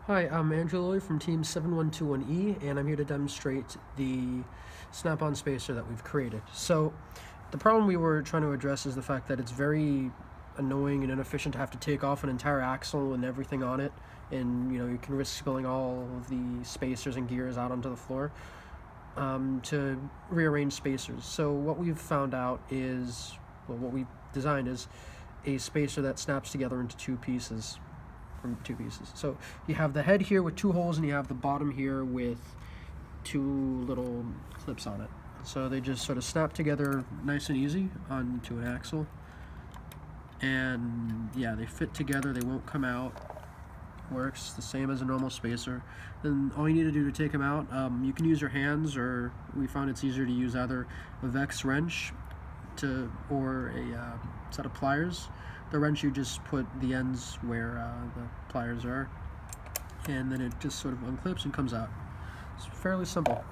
Hi, I'm Andrew Lloyd from Team 7121E, and I'm here to demonstrate the snap-on spacer that we've created. So, the problem we were trying to address is the fact that it's very annoying and inefficient to have to take off an entire axle and everything on it, and you can risk spilling all of the spacers and gears out onto the floor to rearrange spacers. So what we've found out is, well, what we've designed is a spacer that snaps together into two pieces. So you have the head here with two holes, and you have the bottom here with two little clips on it. So they just sort of snap together nice and easy onto an axle. And yeah, they fit together, they won't come out. Works the same as a normal spacer. Then all you need to do to take them out, you can use your hands, or we found it's easier to use either a Vex wrench or a set of pliers. The wrench, you just put the ends where the pliers are, and then it just sort of unclips and comes out. It's fairly simple.